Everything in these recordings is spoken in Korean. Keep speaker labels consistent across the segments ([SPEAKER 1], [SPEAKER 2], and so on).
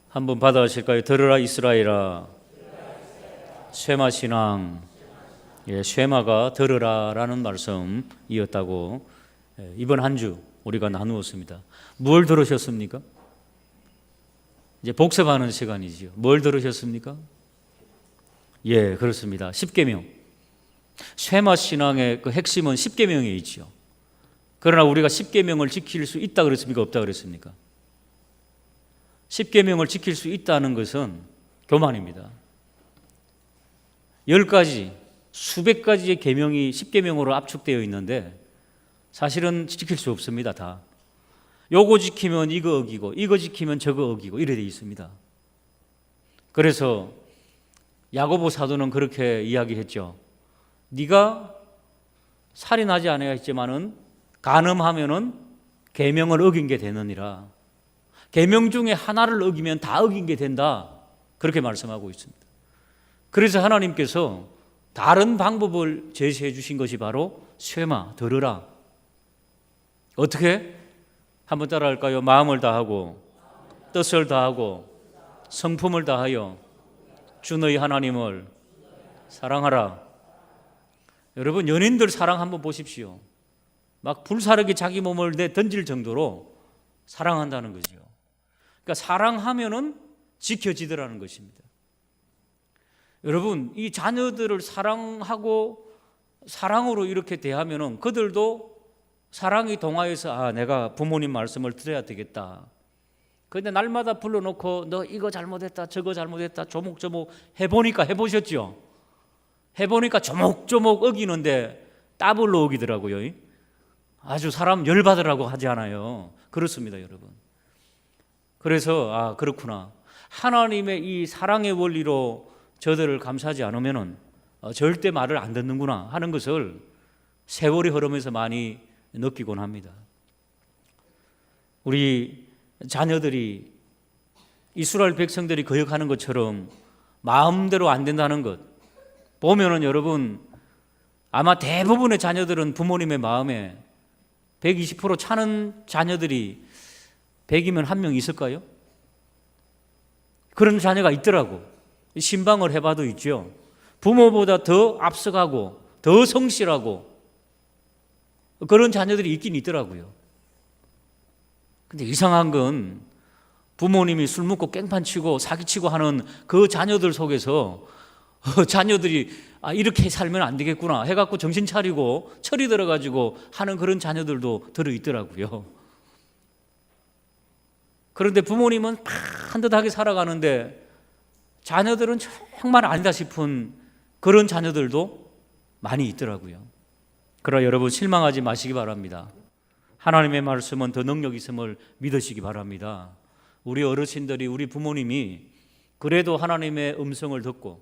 [SPEAKER 1] 한번 받아가실까요? 들으라 이스라엘아. 쉐마 신앙. 쉐마가 들으라라는 말씀이었다고 이번 한 주 우리가 나누었습니다. 뭘 들으셨습니까? 이제 복습하는 시간이지요. 뭘 들으셨습니까? 예, 그렇습니다. 십계명. 쉐마 신앙의 그 핵심은 십계명에 있죠. 그러나 우리가 십계명을 지킬 수 있다 그랬습니까? 없다 그랬습니까? 십계명을 지킬 수 있다는 것은 교만입니다. 10가지, 수백 가지의 계명이 십계명으로 압축되어 있는데 사실은 지킬 수 없습니다. 다. 요거 지키면 이거 어기고 이거 지키면 저거 어기고 이래 돼 있습니다. 그래서 야고보 사도는 그렇게 이야기했죠. 네가 살인하지 않아야 했지만은 간음하면은 계명을 어긴 게 되느니라. 계명 중에 하나를 어기면 다 어긴 게 된다. 그렇게 말씀하고 있습니다. 그래서 하나님께서 다른 방법을 제시해 주신 것이 바로 쉐마, 들으라. 어떻게? 한번 따라할까요? 마음을 다하고 뜻을 다하고 성품을 다하여 주 너희 하나님을 사랑하라. 여러분, 연인들 사랑 한번 보십시오. 막 불사르게 자기 몸을 내 던질 정도로 사랑한다는 거죠. 그러니까 사랑하면은 지켜지더라는 것입니다. 여러분, 이 자녀들을 사랑하고 사랑으로 이렇게 대하면은 그들도 사랑이 동하여서 내가 부모님 말씀을 들어야 되겠다. 그런데 날마다 불러놓고 너 이거 잘못했다 저거 잘못했다 조목조목 해보니까 해보셨죠? 해보니까 조목조목 어기는데 따블로 어기더라고요. 아주 사람 열받으라고 하지 않아요. 그렇습니다, 여러분. 그래서 그렇구나. 하나님의 이 사랑의 원리로 저들을 감싸지 않으면은 절대 말을 안 듣는구나 하는 것을 세월이 흐르면서 많이 느끼곤 합니다. 우리 자녀들이 이스라엘 백성들이 거역하는 것처럼 마음대로 안 된다는 것 보면은 여러분 아마 대부분의 자녀들은 부모님의 마음에 120% 차는 자녀들이 100이면 한 명 있을까요? 그런 자녀가 있더라고. 신방을 해봐도 있죠. 부모보다 더 앞서가고 더 성실하고 그런 자녀들이 있긴 있더라고요. 근데 이상한 건 부모님이 술 먹고 깽판 치고 사기치고 하는 그 자녀들 속에서 자녀들이 이렇게 살면 안 되겠구나 해갖고 정신 차리고 철이 들어가지고 하는 그런 자녀들도 들어있더라고요. 그런데 부모님은 반듯하게 살아가는데 자녀들은 정말 아니다 싶은 그런 자녀들도 많이 있더라고요. 그러나 여러분 실망하지 마시기 바랍니다. 하나님의 말씀은 더 능력 있음을 믿으시기 바랍니다. 우리 어르신들이 우리 부모님이 그래도 하나님의 음성을 듣고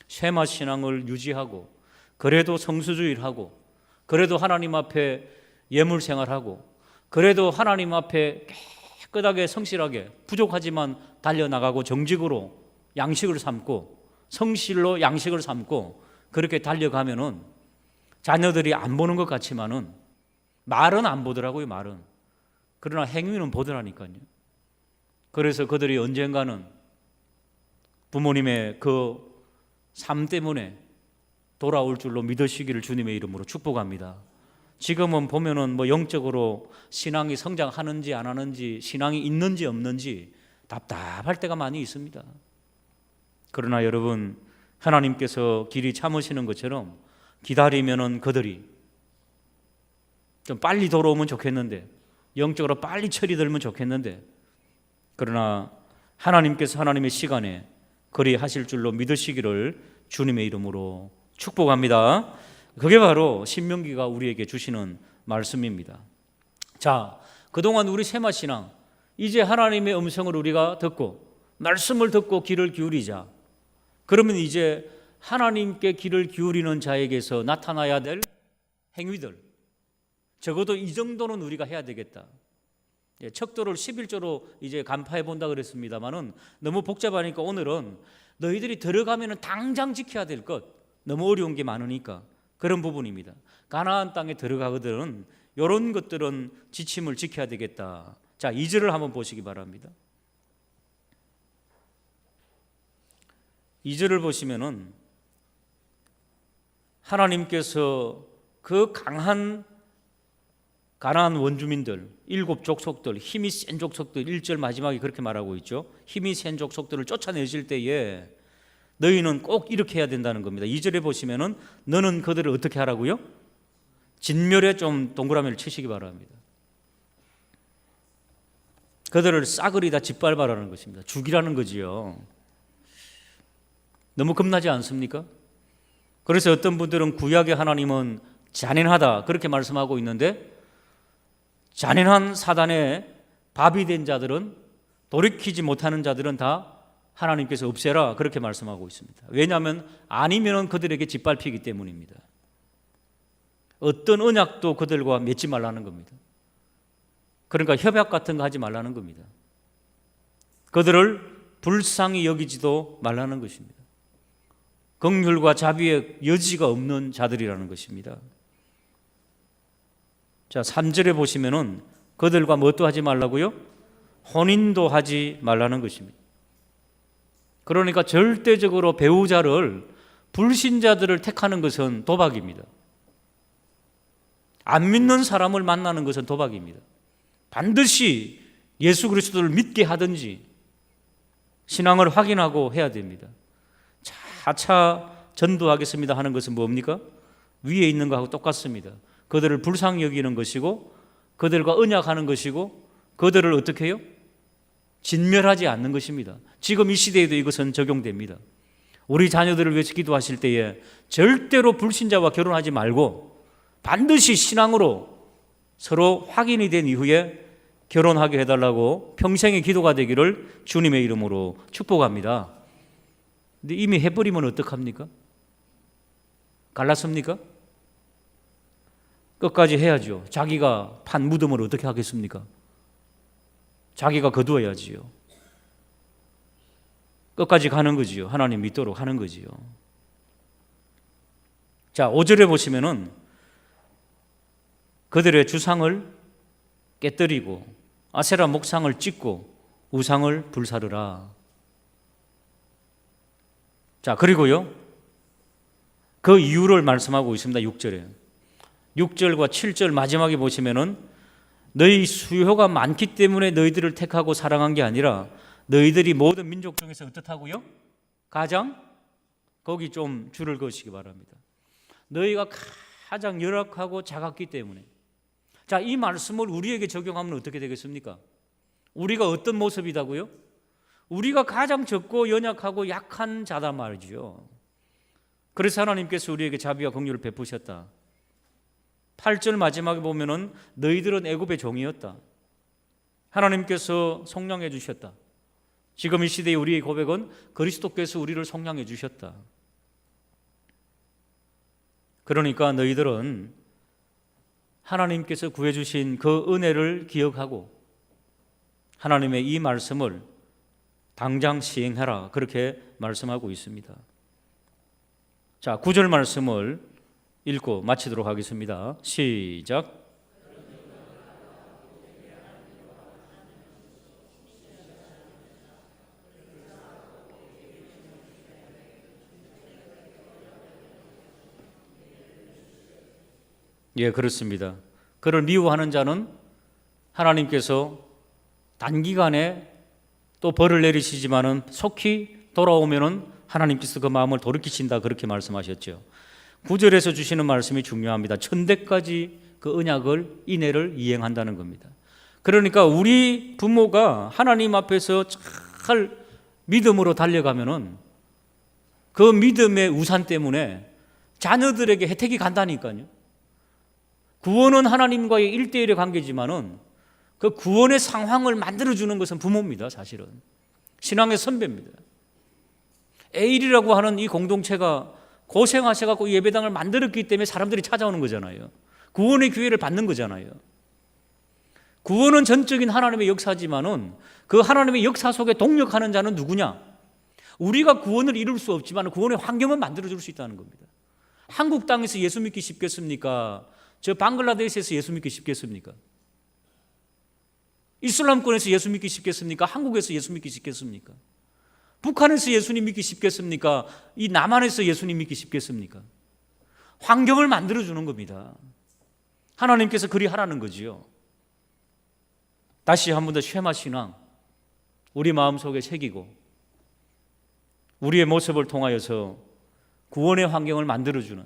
[SPEAKER 1] 쉐마 신앙을 유지하고 그래도 성수주의를 하고 그래도 하나님 앞에 예물 생활하고 그래도 하나님 앞에 깨끗하게 성실하게 부족하지만 달려나가고 정직으로 양식을 삼고 성실로 양식을 삼고 그렇게 달려가면은 자녀들이 안 보는 것 같지만은 말은 안 보더라고요. 말은. 그러나 행위는 보더라니까요. 그래서 그들이 언젠가는 부모님의 그 삶 때문에 돌아올 줄로 믿으시기를 주님의 이름으로 축복합니다. 지금은 보면은 영적으로 신앙이 성장하는지 안 하는지 신앙이 있는지 없는지 답답할 때가 많이 있습니다. 그러나 여러분 하나님께서 길이 참으시는 것처럼 기다리면은 그들이 좀 빨리 돌아오면 좋겠는데 영적으로 빨리 철이 들면 좋겠는데 그러나 하나님께서 하나님의 시간에 그리 하실 줄로 믿으시기를 주님의 이름으로 축복합니다. 그게 바로 신명기가 우리에게 주시는 말씀입니다. 자, 그동안 우리 쉐마신앙 이제 하나님의 음성을 우리가 듣고 말씀을 듣고 귀를 기울이자. 그러면 이제 하나님께 귀를 기울이는 자에게서 나타나야 될 행위들 적어도 이 정도는 우리가 해야 되겠다. 척도를 11조로 이제 간파해 본다 그랬습니다만은 너무 복잡하니까 오늘은 너희들이 들어가면은 당장 지켜야 될 것 너무 어려운 게 많으니까 그런 부분입니다. 가나안 땅에 들어가거든 이런 것들은 지침을 지켜야 되겠다. 자, 2절을 한번 보시기 바랍니다. 2절을 보시면은 하나님께서 그 강한 가나안 원주민들, 7족속들, 힘이 센 족속들, 1절 마지막에 그렇게 말하고 있죠. 힘이 센 족속들을 쫓아내실 때에 너희는 꼭 이렇게 해야 된다는 겁니다. 2절에 보시면은 너는 그들을 어떻게 하라고요? 진멸에 좀 동그라미를 치시기 바랍니다. 그들을 싸그리 다 짓밟아라는 것입니다. 죽이라는 거지요. 너무 겁나지 않습니까? 그래서 어떤 분들은 구약의 하나님은 잔인하다 그렇게 말씀하고 있는데, 잔인한 사단의 밥이 된 자들은, 돌이키지 못하는 자들은 다 하나님께서 없애라 그렇게 말씀하고 있습니다. 왜냐하면 아니면 그들에게 짓밟히기 때문입니다. 어떤 언약도 그들과 맺지 말라는 겁니다. 그러니까 협약 같은 거 하지 말라는 겁니다. 그들을 불쌍히 여기지도 말라는 것입니다. 긍휼과 자비의 여지가 없는 자들이라는 것입니다. 자, 3절에 보시면은 그들과 뭣도 하지 말라고요? 혼인도 하지 말라는 것입니다. 그러니까 절대적으로 배우자를, 불신자들을 택하는 것은 도박입니다. 안 믿는 사람을 만나는 것은 도박입니다. 반드시 예수 그리스도를 믿게 하든지 신앙을 확인하고 해야 됩니다. 차차 전도하겠습니다 하는 것은 뭡니까? 위에 있는 것하고 똑같습니다. 그들을 불쌍히 여기는 것이고, 그들과 언약하는 것이고, 그들을 어떻게 해요? 진멸하지 않는 것입니다. 지금 이 시대에도 이것은 적용됩니다. 우리 자녀들을 위해서 기도하실 때에 절대로 불신자와 결혼하지 말고 반드시 신앙으로 서로 확인이 된 이후에 결혼하게 해달라고 평생의 기도가 되기를 주님의 이름으로 축복합니다. 근데 이미 해버리면 어떡합니까? 갈랐습니까? 끝까지 해야죠. 자기가 판 무덤을 어떻게 하겠습니까? 자기가 거두어야지요. 끝까지 가는 거지요. 하나님 믿도록 하는 거지요. 자, 5절에 보시면은 그들의 주상을 깨뜨리고 아세라 목상을 찍고 우상을 불사르라. 자, 그리고요, 그 이유를 말씀하고 있습니다. 6절에. 6절과 7절 마지막에 보시면은 너희 수요가 많기 때문에 너희들을 택하고 사랑한 게 아니라 너희들이 모든 민족 중에서 어떻다고요? 가장, 거기 좀 줄을 그으시기 바랍니다. 너희가 가장 열악하고 작았기 때문에. 자, 이 말씀을 우리에게 적용하면 어떻게 되겠습니까? 우리가 어떤 모습이다고요? 우리가 가장 적고 연약하고 약한 자다 말이죠. 그래서 하나님께서 우리에게 자비와 긍휼을 베푸셨다. 8절 마지막에 보면은 너희들은 애굽의 종이었다. 하나님께서 속량해 주셨다. 지금 이 시대의 우리의 고백은 그리스도께서 우리를 속량해 주셨다. 그러니까 너희들은 하나님께서 구해 주신 그 은혜를 기억하고 하나님의 이 말씀을 당장 시행하라, 그렇게 말씀하고 있습니다. 자, 9절 말씀을 읽고 마치도록 하겠습니다. 시작. 예, 그렇습니다. 그를 미워하는 자는 하나님께서 단기간에 또 벌을 내리시지만은 속히 돌아오면은 하나님께서 그 마음을 돌이키신다, 그렇게 말씀하셨죠. 9절에서 주시는 말씀이 중요합니다. 천대까지 그 언약을, 인애를 이행한다는 겁니다. 그러니까 우리 부모가 하나님 앞에서 잘 믿음으로 달려가면은 그 믿음의 우산 때문에 자녀들에게 혜택이 간다니까요. 구원은 하나님과의 1대1의 관계지만은 그 구원의 상황을 만들어주는 것은 부모입니다. 사실은 신앙의 선배입니다. 에일이라고 하는 이 공동체가 고생하셔갖고 예배당을 만들었기 때문에 사람들이 찾아오는 거잖아요. 구원의 기회를 받는 거잖아요. 구원은 전적인 하나님의 역사지만은 그 하나님의 역사 속에 동력하는 자는 누구냐? 우리가 구원을 이룰 수 없지만 구원의 환경은 만들어줄 수 있다는 겁니다. 한국 땅에서 예수 믿기 쉽겠습니까? 저 방글라데시에서 예수 믿기 쉽겠습니까? 이슬람권에서 예수 믿기 쉽겠습니까? 한국에서 예수 믿기 쉽겠습니까? 북한에서 예수님 믿기 쉽겠습니까? 이 남한에서 예수님 믿기 쉽겠습니까? 환경을 만들어주는 겁니다. 하나님께서 그리 하라는 거지요. 다시 한 번 더 쉐마 신앙 우리 마음속에 새기고 우리의 모습을 통하여서 구원의 환경을 만들어주는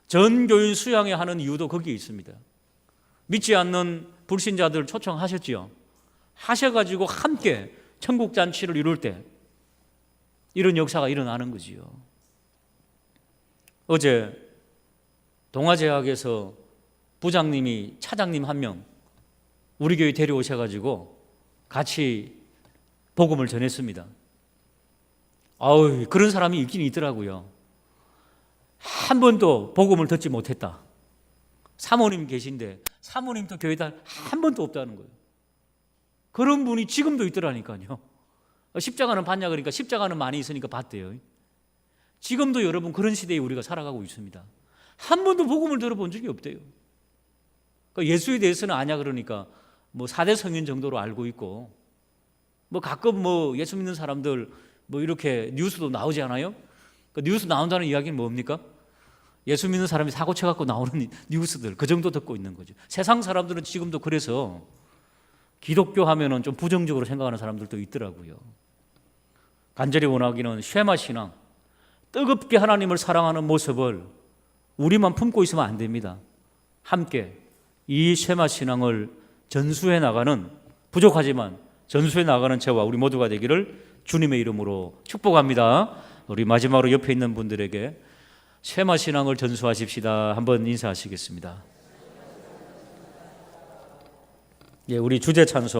[SPEAKER 1] 전 교인 수양회 하는 이유도 거기에 있습니다. 믿지 않는 불신자들 초청하셨지요. 하셔가지고 함께 천국 잔치를 이룰 때 이런 역사가 일어나는 거지요. 어제 동아제약에서 부장님이 차장님 한 명 우리 교회 데려오셔가지고 같이 복음을 전했습니다. 아우, 그런 사람이 있긴 있더라고요. 한 번도 복음을 듣지 못했다. 사모님 계신데 사모님도 교회에 한 번도 없다는 거예요. 그런 분이 지금도 있더라니까요. 십자가는 봤냐 그러니까 십자가는 많이 있으니까 봤대요. 지금도 여러분 그런 시대에 우리가 살아가고 있습니다. 한 번도 복음을 들어본 적이 없대요. 그러니까 예수에 대해서는 아냐 그러니까 뭐 4대 성인 정도로 알고 있고 뭐 가끔 뭐 예수 믿는 사람들 뭐 이렇게 뉴스도 나오지 않아요? 그 뉴스 나온다는 이야기는 뭡니까? 예수 믿는 사람이 사고 쳐갖고 나오는 뉴스들 그 정도 듣고 있는 거죠. 세상 사람들은 지금도 그래서 기독교 하면은 좀 부정적으로 생각하는 사람들도 있더라고요. 간절히 원하기는 쉐마 신앙, 뜨겁게 하나님을 사랑하는 모습을 우리만 품고 있으면 안 됩니다. 함께 이 쉐마 신앙을 전수해 나가는, 부족하지만 전수해 나가는 저와 우리 모두가 되기를 주님의 이름으로 축복합니다. 우리 마지막으로 옆에 있는 분들에게 쉐마 신앙을 전수하십시다. 한번 인사하시겠습니다. 예, 우리 주제 찬송